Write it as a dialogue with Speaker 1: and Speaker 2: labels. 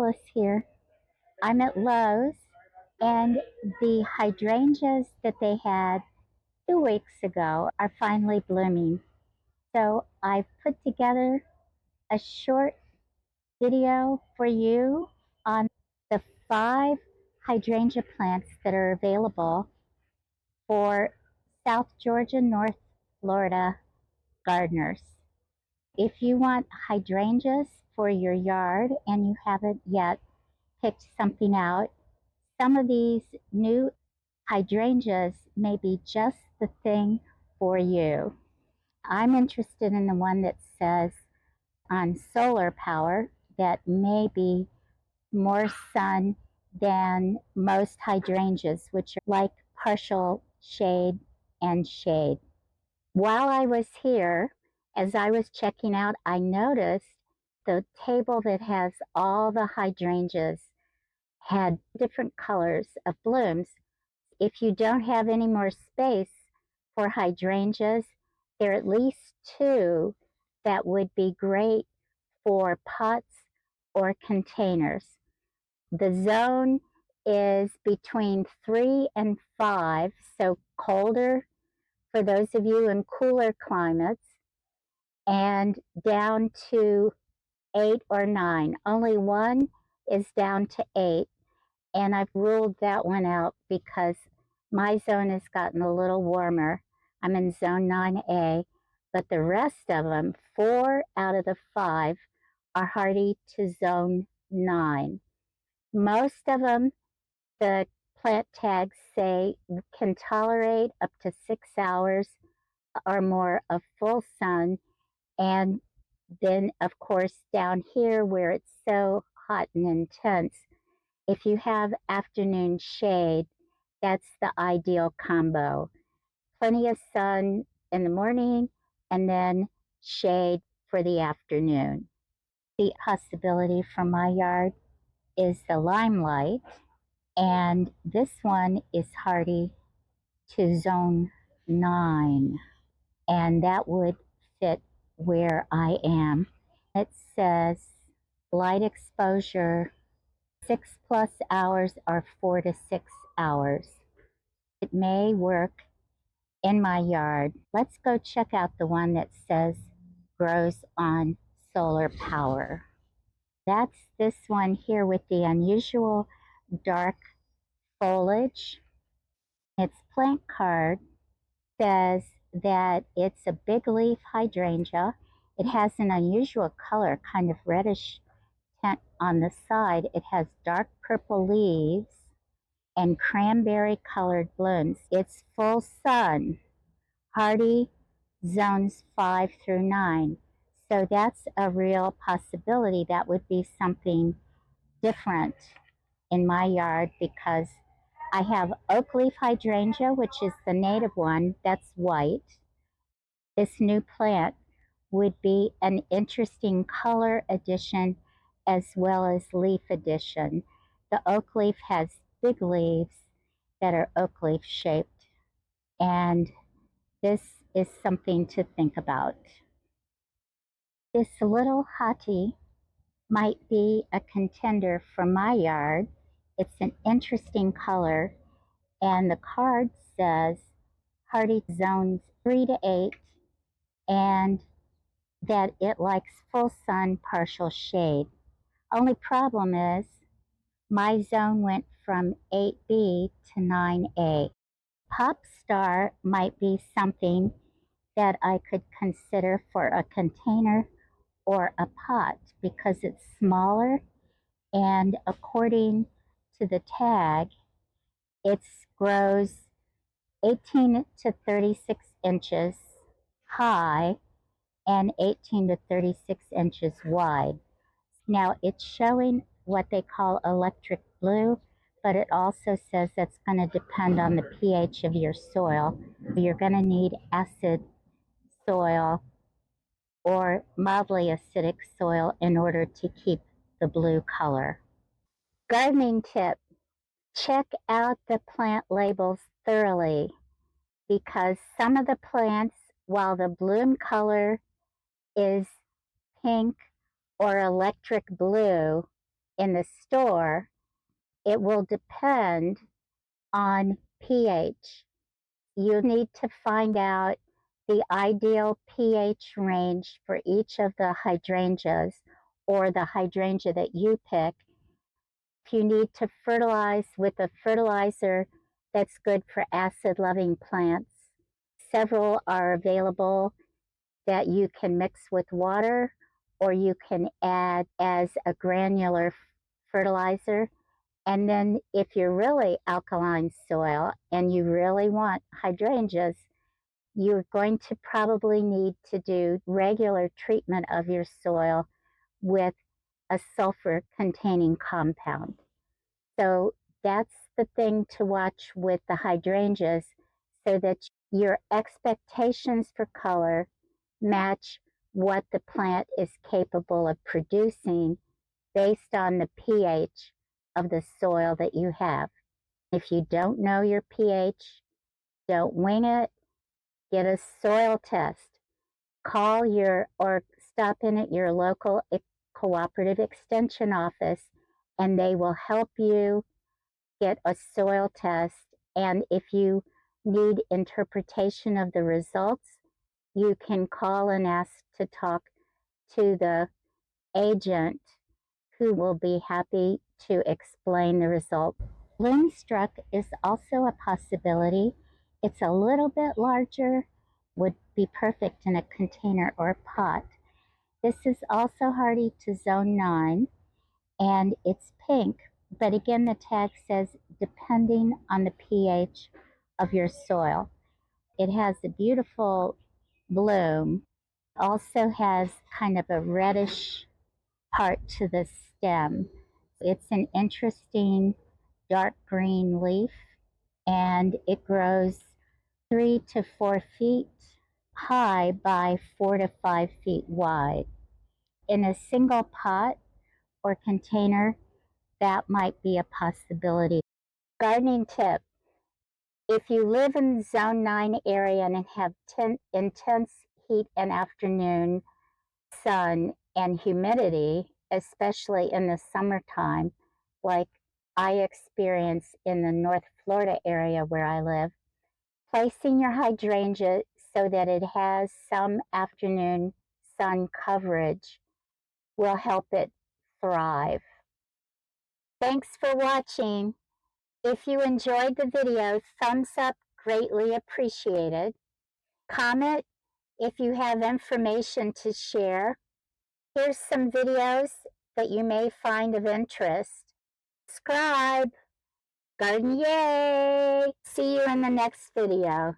Speaker 1: Alice here. I'm at Lowe's, and the hydrangeas that they had 2 weeks ago are finally blooming. So I've put together a short video for you on the 5 hydrangea plants that are available for South Georgia, North Florida gardeners. If you want hydrangeas for your yard and you haven't yet picked something out, some of these new hydrangeas may be just the thing for you. I'm interested in the one that says on solar power that may be more sun than most hydrangeas, which are like partial shade and shade. While I was here, as I was checking out, I noticed the table that has all the hydrangeas had different colors of blooms. If you don't have any more space for hydrangeas, there are at least two that would be great for pots or containers. The zone is between 3 and 5, so colder for those of you in cooler climates, and down to 8 or 9. Only one is down to 8, and I've ruled that one out because my zone has gotten a little warmer. I'm in zone 9A, but the rest of them, 4 out of the 5, are hardy to zone 9. Most of them, the plant tags say, can tolerate up to 6 hours or more of full sun. And then, of course, down here where it's so hot and intense, if you have afternoon shade, that's the ideal combo. Plenty of sun in the morning and then shade for the afternoon. The possibility for my yard is the Limelight, and this one is hardy to zone 9, and that would fit where I am. It says light exposure 6+ hours or 4 to 6 hours. It may work in my yard. Let's go check out the one that says grows on solar power. That's this one here with the unusual dark foliage. Its plant card says that it's a bigleaf hydrangea. It has an unusual color, kind of reddish tint on the side. It has dark purple leaves and cranberry colored blooms. It's full sun, hardy zones 5 through 9. So that's a real possibility. That would be something different in my yard because I have Oakleaf hydrangea, which is the native one, that's white. This new plant would be an interesting color addition as well as leaf addition. The Oakleaf has big leaves that are Oakleaf shaped, and this is something to think about. This little Hottie might be a contender for my yard. It's an interesting color, and the card says hardy zones 3 to 8, and that it likes full sun, partial shade. Only problem is my zone went from 8B to 9A. Pop Star might be something that I could consider for a container or a pot because it's smaller, and according to the tag, it grows 18 to 36 inches high and 18 to 36 inches wide. Now it's showing what they call electric blue, but it also says that's going to depend on the pH of your soil. You're going to need acid soil or mildly acidic soil in order to keep the blue color. Gardening tip: check out the plant labels thoroughly because some of the plants, while the bloom color is pink or electric blue, in the store, it will depend on pH. You need to find out the ideal pH range for each of the hydrangeas or the hydrangea that you pick. If you need to fertilize with a fertilizer that's good for acid-loving plants, several are available that you can mix with water or you can add as a granular fertilizer. And then if you're really alkaline soil and you really want hydrangeas, you're going to probably need to do regular treatment of your soil with a sulfur containing compound. So that's the thing to watch with the hydrangeas so that your expectations for color match what the plant is capable of producing based on the pH of the soil that you have. If you don't know your pH, don't wing it. Get a soil test. Call your or stop in at your local cooperative extension office and they will help you get a soil test. And if you need interpretation of the results, you can call and ask to talk to the agent who will be happy to explain the result. Bloomstruck is also a possibility. It's a little bit larger, would be perfect in a container or pot. This is also hardy to zone 9 and it's pink, but again the tag says depending on the pH of your soil. It has a beautiful bloom, also has kind of a reddish part to the stem. It's an interesting dark green leaf and it grows 3 to 4 feet high by 4 to 5 feet wide. In a single pot or container, that might be a possibility. Gardening tip. If you live in the zone 9 area and have intense heat and afternoon sun and humidity, especially in the summertime, like I experience in the North Florida area where I live, placing your hydrangea so that it has some afternoon sun coverage will help it thrive. Thanks for watching. If you enjoyed the video, thumbs up greatly appreciated. Comment if you have information to share. Here's some videos that you may find of interest. Subscribe. Garden yay! See you in the next video.